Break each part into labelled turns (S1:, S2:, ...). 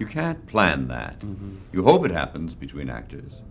S1: You can't plan that. You hope it happens between actors,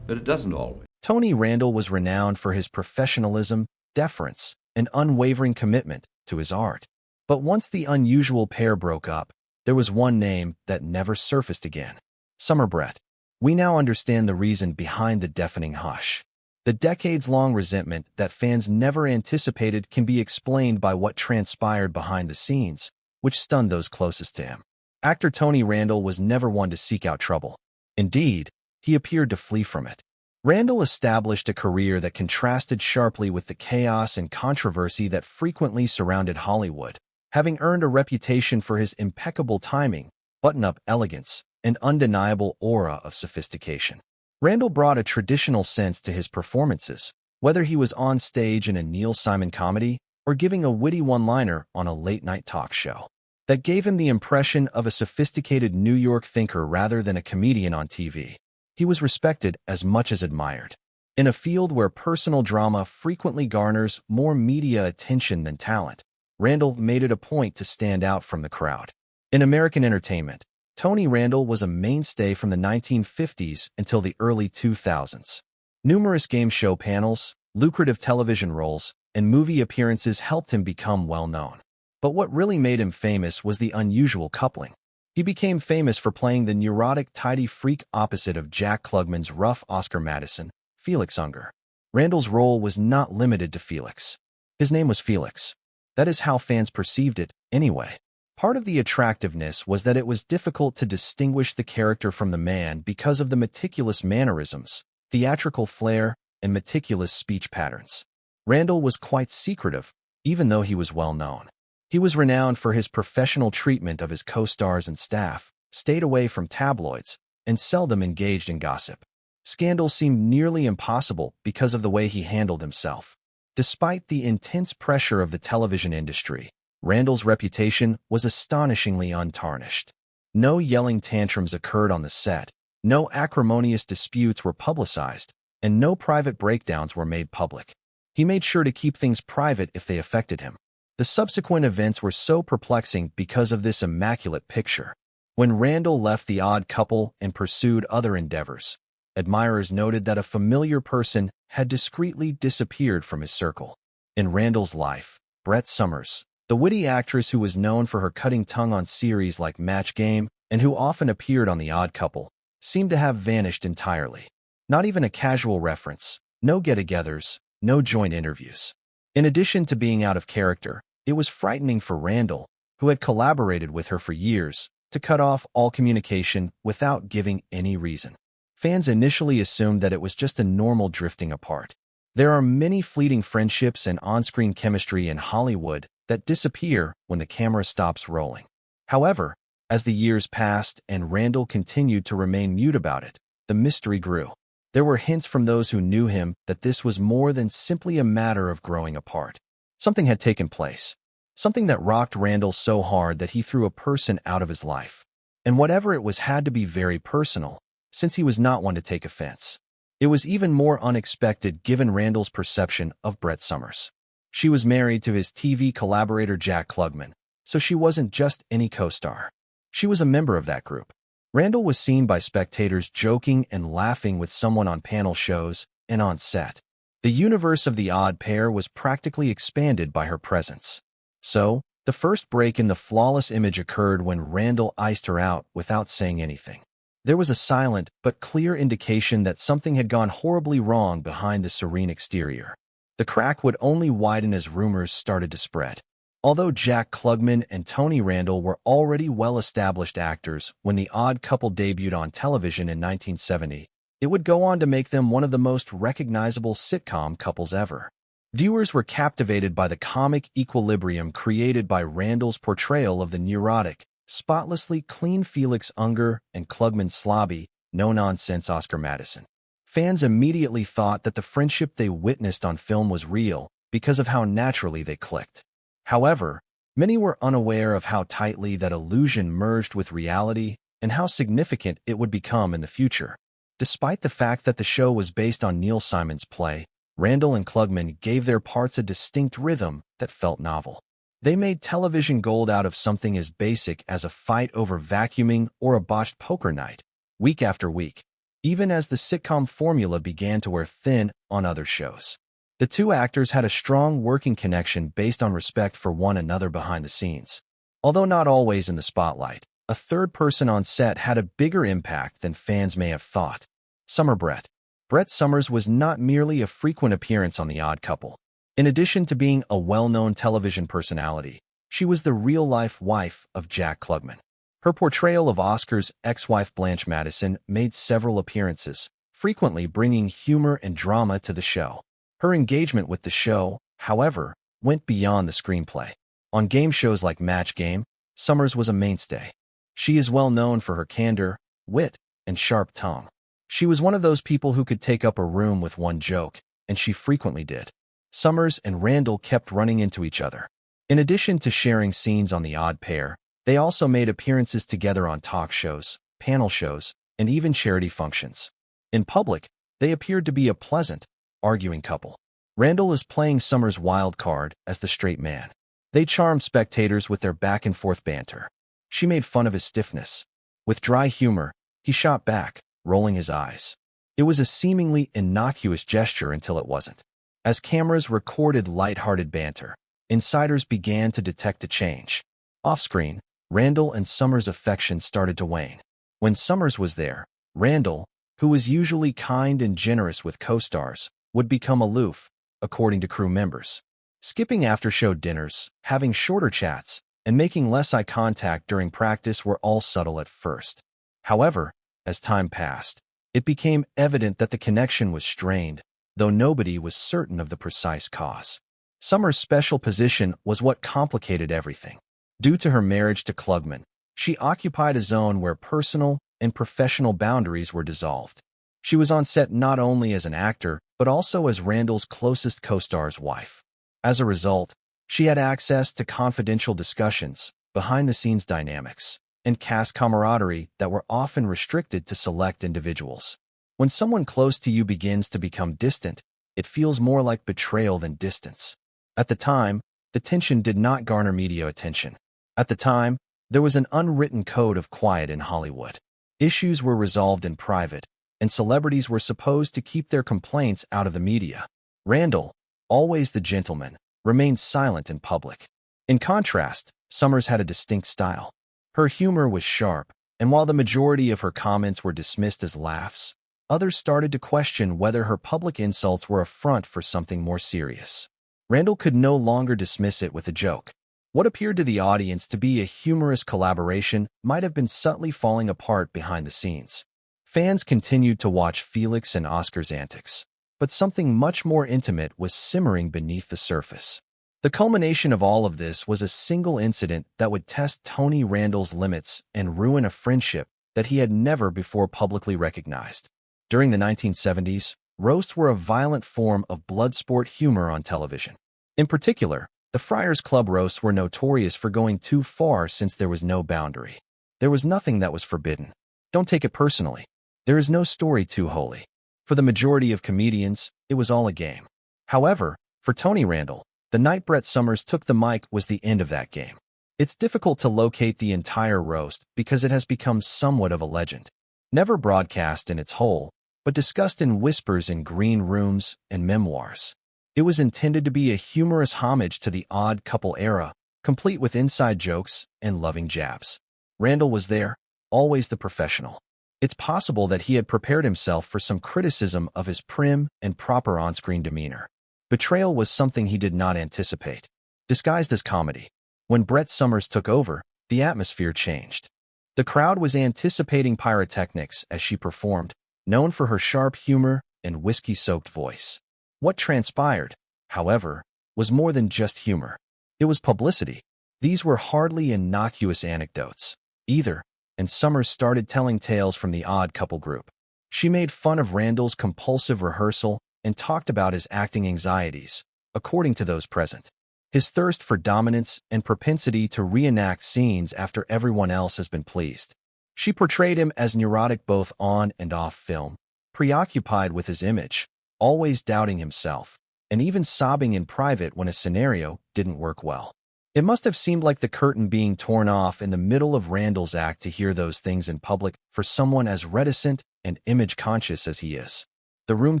S1: but it doesn't always.
S2: Tony Randall was renowned for his professionalism, deference, and unwavering commitment to his art. But once the unusual pair broke up, there was one name that never surfaced again: Summer Brett. We now understand the reason behind the deafening hush. The decades-long resentment that fans never anticipated can be explained by what transpired behind the scenes, which stunned those closest to him. Actor Tony Randall was never one to seek out trouble. Indeed, he appeared to flee from it. Randall established a career that contrasted sharply with the chaos and controversy that frequently surrounded Hollywood, having earned a reputation for his impeccable timing, button-up elegance, and undeniable aura of sophistication. Randall brought a traditional sense to his performances, whether he was on stage in a Neil Simon comedy or giving a witty one-liner on a late-night talk show. That gave him the impression of a sophisticated New York thinker rather than a comedian on TV. He was respected as much as admired. In a field where personal drama frequently garners more media attention than talent, Randall made it a point to stand out from the crowd. In American entertainment, Tony Randall was a mainstay from the 1950s until the early 2000s. Numerous game show panels, lucrative television roles, and movie appearances helped him become well-known. But what really made him famous was the unusual coupling. He became famous for playing the neurotic, tidy freak opposite of Jack Klugman's rough Oscar Madison, Felix Unger. Randall's role was not limited to Felix. His name was Felix. That is how fans perceived it, anyway. Part of the attractiveness was that it was difficult to distinguish the character from the man because of the meticulous mannerisms, theatrical flair, and meticulous speech patterns. Randall was quite secretive, even though he was well-known. He was renowned for his professional treatment of his co-stars and staff, stayed away from tabloids, and seldom engaged in gossip. Scandal seemed nearly impossible because of the way he handled himself. Despite the intense pressure of the television industry, Randall's reputation was astonishingly untarnished. No yelling tantrums occurred on the set, no acrimonious disputes were publicized, and no private breakdowns were made public. He made sure to keep things private if they affected him. The subsequent events were so perplexing because of this immaculate picture. When Randall left The Odd Couple and pursued other endeavors, admirers noted that a familiar person had discreetly disappeared from his circle. In Randall's life, Brett Somers, the witty actress who was known for her cutting tongue on series like Match Game and who often appeared on The Odd Couple, seemed to have vanished entirely. Not even a casual reference, no get-togethers, no joint interviews. In addition to being out of character, it was frightening for Randall, who had collaborated with her for years, to cut off all communication without giving any reason. Fans initially assumed that it was just a normal drifting apart. There are many fleeting friendships and on-screen chemistry in Hollywood that disappear when the camera stops rolling. However, as the years passed and Randall continued to remain mute about it, the mystery grew. There were hints from those who knew him that this was more than simply a matter of growing apart. Something had taken place. Something that rocked Randall so hard that he threw a person out of his life. And whatever it was had to be very personal, since he was not one to take offense. It was even more unexpected given Randall's perception of Brett Somers. She was married to his TV collaborator Jack Klugman, so she wasn't just any co-star. She was a member of that group. Randall was seen by spectators joking and laughing with someone on panel shows and on set. The universe of the odd pair was practically expanded by her presence. So, the first break in the flawless image occurred when Randall iced her out without saying anything. There was a silent but clear indication that something had gone horribly wrong behind the serene exterior. The crack would only widen as rumors started to spread. Although Jack Klugman and Tony Randall were already well-established actors when The Odd Couple debuted on television in 1970, it would go on to make them one of the most recognizable sitcom couples ever. Viewers were captivated by the comic equilibrium created by Randall's portrayal of the neurotic, spotlessly clean Felix Unger and Klugman's slobby, no-nonsense Oscar Madison. Fans immediately thought that the friendship they witnessed on film was real because of how naturally they clicked. However, many were unaware of how tightly that illusion merged with reality and how significant it would become in the future. Despite the fact that the show was based on Neil Simon's play, Randall and Klugman gave their parts a distinct rhythm that felt novel. They made television gold out of something as basic as a fight over vacuuming or a botched poker night, week after week, even as the sitcom formula began to wear thin on other shows. The two actors had a strong working connection based on respect for one another behind the scenes. Although not always in the spotlight, a third person on set had a bigger impact than fans may have thought. Summer Brett. Brett Somers was not merely a frequent appearance on The Odd Couple. In addition to being a well-known television personality, she was the real-life wife of Jack Klugman. Her portrayal of Oscar's ex-wife Blanche Madison made several appearances, frequently bringing humor and drama to the show. Her engagement with the show, however, went beyond the screenplay. On game shows like Match Game, Somers was a mainstay. She is well known for her candor, wit, and sharp tongue. She was one of those people who could take up a room with one joke, and she frequently did. Somers and Randall kept running into each other. In addition to sharing scenes on The Odd Pair, they also made appearances together on talk shows, panel shows, and even charity functions. In public, they appeared to be a pleasant, arguing couple. Randall is playing Somers' wild card as the straight man. They charmed spectators with their back-and-forth banter. She made fun of his stiffness. With dry humor, he shot back, rolling his eyes. It was a seemingly innocuous gesture until it wasn't. As cameras recorded light-hearted banter, insiders began to detect a change. Off-screen, Randall and Somers' affection started to wane. When Somers was there, Randall, who was usually kind and generous with co-stars, would become aloof, according to crew members. Skipping after-show dinners, having shorter chats, and making less eye contact during practice were all subtle at first. However, as time passed, it became evident that the connection was strained, though nobody was certain of the precise cause. Somers' special position was what complicated everything. Due to her marriage to Klugman, she occupied a zone where personal and professional boundaries were dissolved. She was on set not only as an actor, but also as Randall's closest co-star's wife. As a result, she had access to confidential discussions, behind-the-scenes dynamics, and cast camaraderie that were often restricted to select individuals. When someone close to you begins to become distant, it feels more like betrayal than distance. At the time, the tension did not garner media attention. At the time, there was an unwritten code of quiet in Hollywood. Issues were resolved in private, and celebrities were supposed to keep their complaints out of the media. Randall, always the gentleman, remained silent in public. In contrast, Somers had a distinct style. Her humor was sharp, and while the majority of her comments were dismissed as laughs, others started to question whether her public insults were a front for something more serious. Randall could no longer dismiss it with a joke. What appeared to the audience to be a humorous collaboration might have been subtly falling apart behind the scenes. Fans continued to watch Felix and Oscar's antics, but something much more intimate was simmering beneath the surface. The culmination of all of this was a single incident that would test Tony Randall's limits and ruin a friendship that he had never before publicly recognized. During the 1970s, roasts were a violent form of bloodsport humor on television. In particular, the Friars Club roasts were notorious for going too far since there was no boundary. There was nothing that was forbidden. Don't take it personally. There is no story too holy. For the majority of comedians, it was all a game. However, for Tony Randall, the night Brett Somers took the mic was the end of that game. It's difficult to locate the entire roast because it has become somewhat of a legend. Never broadcast in its whole, but discussed in whispers in green rooms and memoirs. It was intended to be a humorous homage to the Odd Couple era, complete with inside jokes and loving jabs. Randall was there, always the professional. It's possible that he had prepared himself for some criticism of his prim and proper on-screen demeanor. Betrayal was something he did not anticipate. Disguised as comedy, when Brett Somers took over, the atmosphere changed. The crowd was anticipating pyrotechnics as she performed, known for her sharp humor and whiskey-soaked voice. What transpired, however, was more than just humor. It was publicity. These were hardly innocuous anecdotes, either, and Somers started telling tales from the Odd Couple group. She made fun of Randall's compulsive rehearsal and talked about his acting anxieties, according to those present. His thirst for dominance and propensity to reenact scenes after everyone else has been pleased. She portrayed him as neurotic both on and off film, preoccupied with his image, always doubting himself, and even sobbing in private when a scenario didn't work well. It must have seemed like the curtain being torn off in the middle of Randall's act to hear those things in public for someone as reticent and image-conscious as he is. The room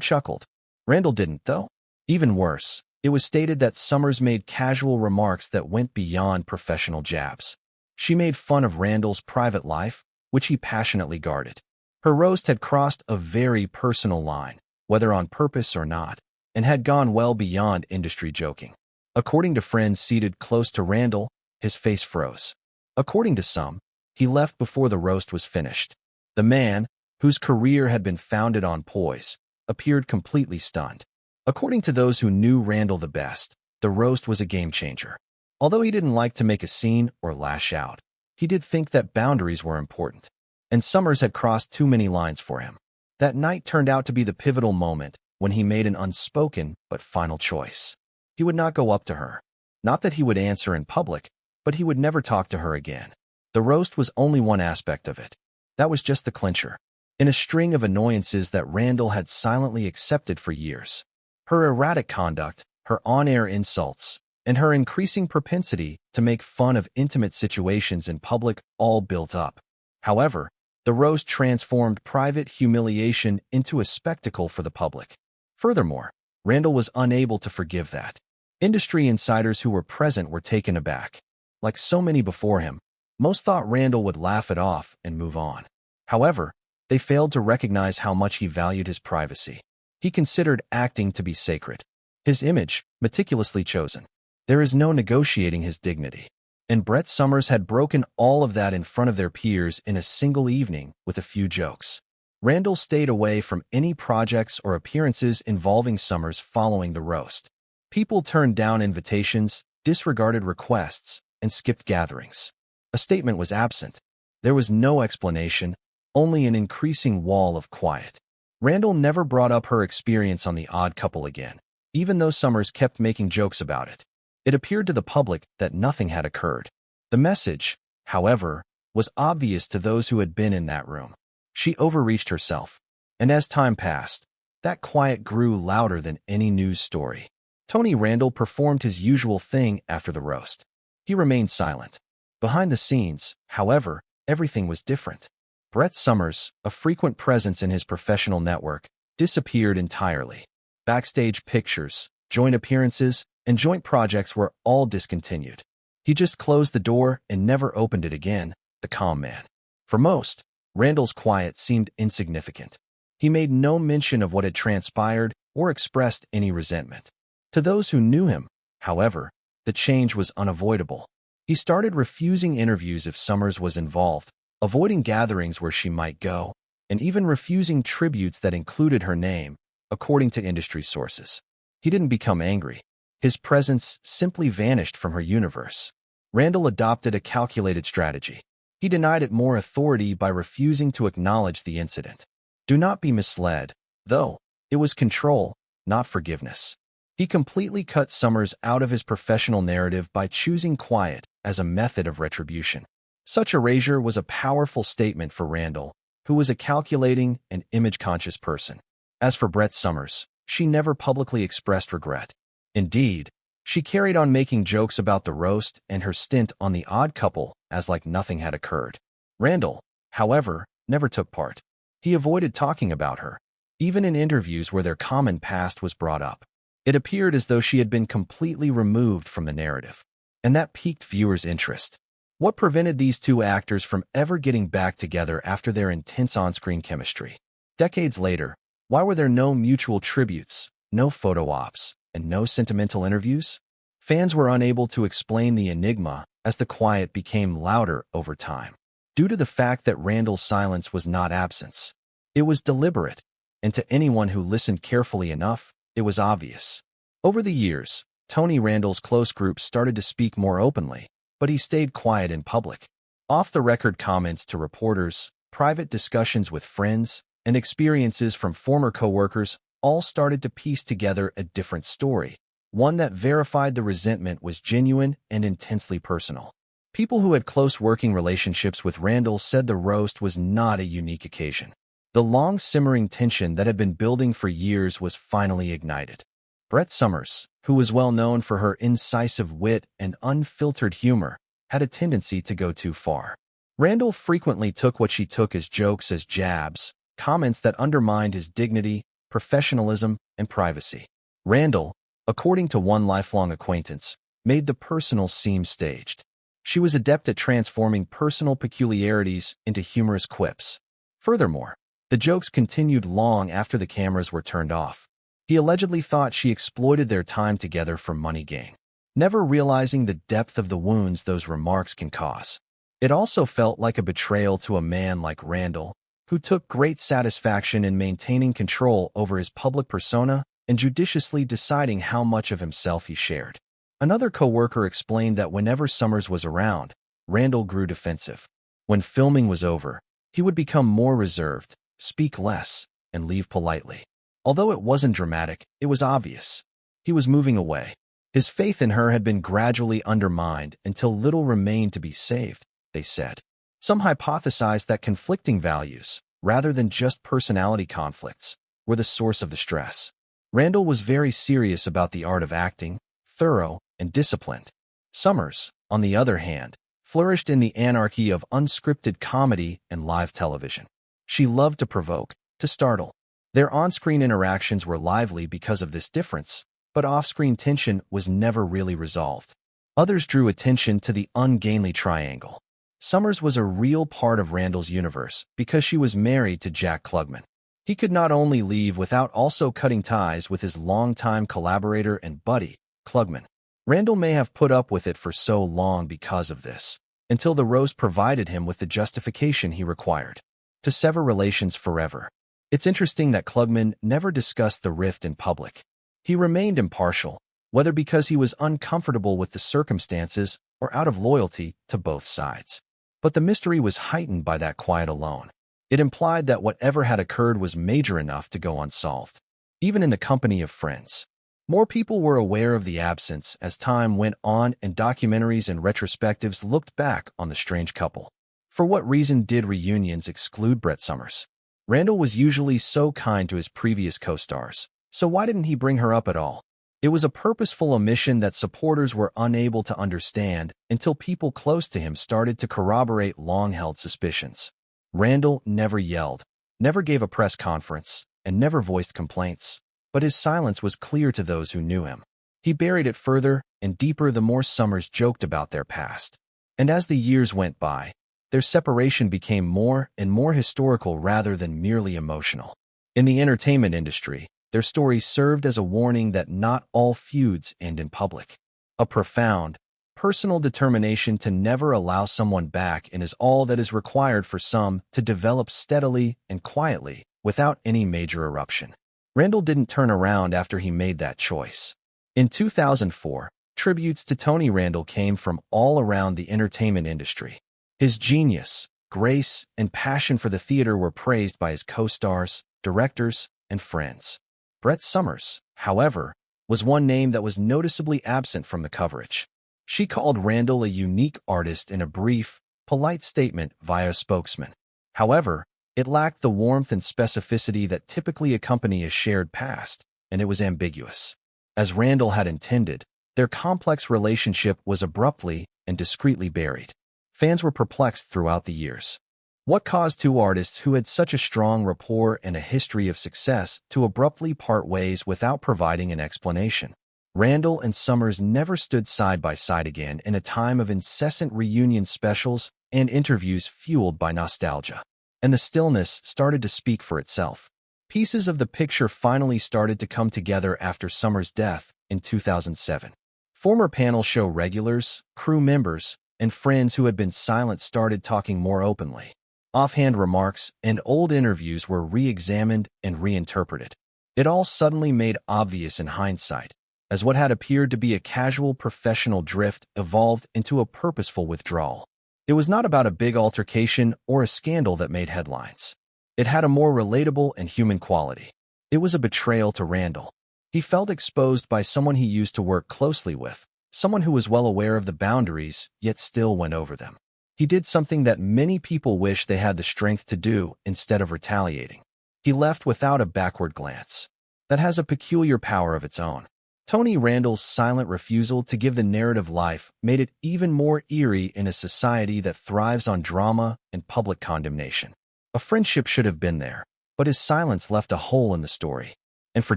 S2: chuckled. Randall didn't, though. Even worse, it was stated that Somers made casual remarks that went beyond professional jabs. She made fun of Randall's private life, which he passionately guarded. Her roast had crossed a very personal line, whether on purpose or not, and had gone well beyond industry joking. According to friends seated close to Randall, his face froze. According to some, he left before the roast was finished. The man, whose career had been founded on poise, appeared completely stunned. According to those who knew Randall the best, the roast was a game-changer. Although he didn't like to make a scene or lash out, he did think that boundaries were important, and Somers had crossed too many lines for him. That night turned out to be the pivotal moment when he made an unspoken but final choice. He would not go up to her. Not that he would answer in public, but he would never talk to her again. The roast was only one aspect of it. That was just the clincher, in a string of annoyances that Randall had silently accepted for years. Her erratic conduct, her on-air insults, and her increasing propensity to make fun of intimate situations in public all built up. However, the roast transformed private humiliation into a spectacle for the public. Furthermore, Randall was unable to forgive that. Industry insiders who were present were taken aback. Like so many before him, most thought Randall would laugh it off and move on. However, they failed to recognize how much he valued his privacy. He considered acting to be sacred. His image, meticulously chosen. There is no negotiating his dignity. And Brett Somers had broken all of that in front of their peers in a single evening with a few jokes. Randall stayed away from any projects or appearances involving Somers following the roast. People turned down invitations, disregarded requests, and skipped gatherings. A statement was absent. There was no explanation, only an increasing wall of quiet. Randall never brought up her experience on The Odd Couple again, even though Somers kept making jokes about it. It appeared to the public that nothing had occurred. The message, however, was obvious to those who had been in that room. She overreached herself, and as time passed, that quiet grew louder than any news story. Tony Randall performed his usual thing after the roast. He remained silent. Behind the scenes, however, everything was different. Brett Somers, a frequent presence in his professional network, disappeared entirely. Backstage pictures, joint appearances, and joint projects were all discontinued. He just closed the door and never opened it again, the calm man. For most, Randall's quiet seemed insignificant. He made no mention of what had transpired or expressed any resentment. To those who knew him, however, the change was unavoidable. He started refusing interviews if Somers was involved, avoiding gatherings where she might go, and even refusing tributes that included her name, according to industry sources. He didn't become angry. His presence simply vanished from her universe. Randall adopted a calculated strategy. He denied it more authority by refusing to acknowledge the incident. Do not be misled, though. It was control, not forgiveness. He completely cut Somers out of his professional narrative by choosing quiet as a method of retribution. Such erasure was a powerful statement for Randall, who was a calculating and image-conscious person. As for Brett Somers, she never publicly expressed regret. Indeed, she carried on making jokes about the roast and her stint on The Odd Couple as like nothing had occurred. Randall, however, never took part. He avoided talking about her, even in interviews where their common past was brought up. It appeared as though she had been completely removed from the narrative, and that piqued viewers' interest. What prevented these two actors from ever getting back together after their intense on-screen chemistry? Decades later, why were there no mutual tributes, no photo ops, and no sentimental interviews? Fans were unable to explain the enigma as the quiet became louder over time. Due to the fact that Randall's silence was not absence. It was deliberate, and to anyone who listened carefully enough, it was obvious. Over the years, Tony Randall's close group started to speak more openly, but he stayed quiet in public. Off-the-record comments to reporters, private discussions with friends, and experiences from former coworkers all started to piece together a different story, one that verified the resentment was genuine and intensely personal. People who had close working relationships with Randall said the roast was not a unique occasion. The long simmering tension that had been building for years was finally ignited. Brett Somers, who was well known for her incisive wit and unfiltered humor, had a tendency to go too far. Randall frequently took what she took as jokes as jabs, comments that undermined his dignity, professionalism, and privacy. Randall, according to one lifelong acquaintance, made the personal seem staged. She was adept at transforming personal peculiarities into humorous quips. Furthermore, the jokes continued long after the cameras were turned off. He allegedly thought she exploited their time together for money gain, never realizing the depth of the wounds those remarks can cause. It also felt like a betrayal to a man like Randall, who took great satisfaction in maintaining control over his public persona and judiciously deciding how much of himself he shared. Another co-worker explained that whenever Somers was around, Randall grew defensive. When filming was over, he would become more reserved, speak less, and leave politely. Although it wasn't dramatic, it was obvious. He was moving away. His faith in her had been gradually undermined until little remained to be saved, they said. Some hypothesized that conflicting values, rather than just personality conflicts, were the source of the stress. Randall was very serious about the art of acting, thorough and disciplined. Somers, on the other hand, flourished in the anarchy of unscripted comedy and live television. She loved to provoke, to startle. Their on-screen interactions were lively because of this difference, but off-screen tension was never really resolved. Others drew attention to the ungainly triangle. Somers was a real part of Randall's universe because she was married to Jack Klugman. He could not only leave without also cutting ties with his longtime collaborator and buddy, Klugman. Randall may have put up with it for so long because of this, until the roast provided him with the justification he required. To sever relations forever. It's interesting that Klugman never discussed the rift in public. He remained impartial, whether because he was uncomfortable with the circumstances or out of loyalty to both sides. But the mystery was heightened by that quiet alone. It implied that whatever had occurred was major enough to go unsolved, even in the company of friends. More people were aware of the absence as time went on and documentaries and retrospectives looked back on the strange couple. For what reason did reunions exclude Brett Somers? Randall was usually so kind to his previous co-stars, so why didn't he bring her up at all? It was a purposeful omission that supporters were unable to understand until people close to him started to corroborate long-held suspicions. Randall never yelled, never gave a press conference, and never voiced complaints, but his silence was clear to those who knew him. He buried it further and deeper the more Somers joked about their past. And as the years went by, their separation became more and more historical rather than merely emotional. In the entertainment industry, their story served as a warning that not all feuds end in public. A profound, personal determination to never allow someone back in is all that is required for some to develop steadily and quietly without any major eruption. Randall didn't turn around after he made that choice. In 2004, tributes to Tony Randall came from all around the entertainment industry. His genius, grace, and passion for the theater were praised by his co-stars, directors, and friends. Brett Somers, however, was one name that was noticeably absent from the coverage. She called Randall a unique artist in a brief, polite statement via a spokesman. However, it lacked the warmth and specificity that typically accompany a shared past, and it was ambiguous. As Randall had intended, their complex relationship was abruptly and discreetly buried. Fans were perplexed throughout the years. What caused two artists who had such a strong rapport and a history of success to abruptly part ways without providing an explanation? Randall and Somers never stood side by side again in a time of incessant reunion specials and interviews fueled by nostalgia. And the stillness started to speak for itself. Pieces of the picture finally started to come together after Somers' death in 2007. Former panel show regulars, crew members, and friends who had been silent started talking more openly. Offhand remarks and old interviews were re-examined and reinterpreted. It all suddenly made obvious in hindsight, as what had appeared to be a casual professional drift evolved into a purposeful withdrawal. It was not about a big altercation or a scandal that made headlines. It had a more relatable and human quality. It was a betrayal to Randall. He felt exposed by someone he used to work closely with, someone who was well aware of the boundaries, yet still went over them. He did something that many people wish they had the strength to do instead of retaliating. He left without a backward glance. That has a peculiar power of its own. Tony Randall's silent refusal to give the narrative life made it even more eerie in a society that thrives on drama and public condemnation. A friendship should have been there, but his silence left a hole in the story. And for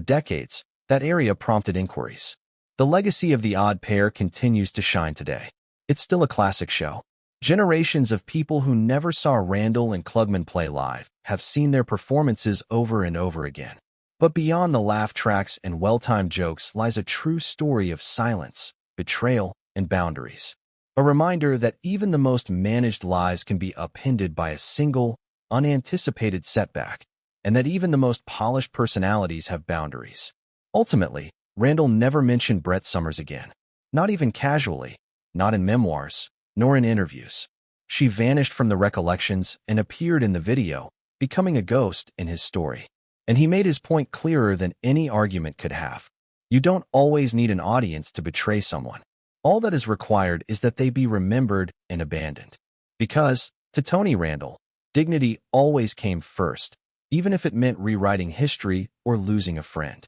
S2: decades, that area prompted inquiries. The legacy of the odd pair continues to shine today. It's still a classic show. Generations of people who never saw Randall and Klugman play live have seen their performances over and over again. But beyond the laugh tracks and well-timed jokes lies a true story of silence, betrayal, and boundaries. A reminder that even the most managed lives can be upended by a single, unanticipated setback, and that even the most polished personalities have boundaries. Ultimately, Randall never mentioned Brett Somers again. Not even casually, not in memoirs, nor in interviews. She vanished from the recollections and appeared in the video, becoming a ghost in his story. And he made his point clearer than any argument could have. You don't always need an audience to betray someone. All that is required is that they be remembered and abandoned. Because, to Tony Randall, dignity always came first, even if it meant rewriting history or losing a friend.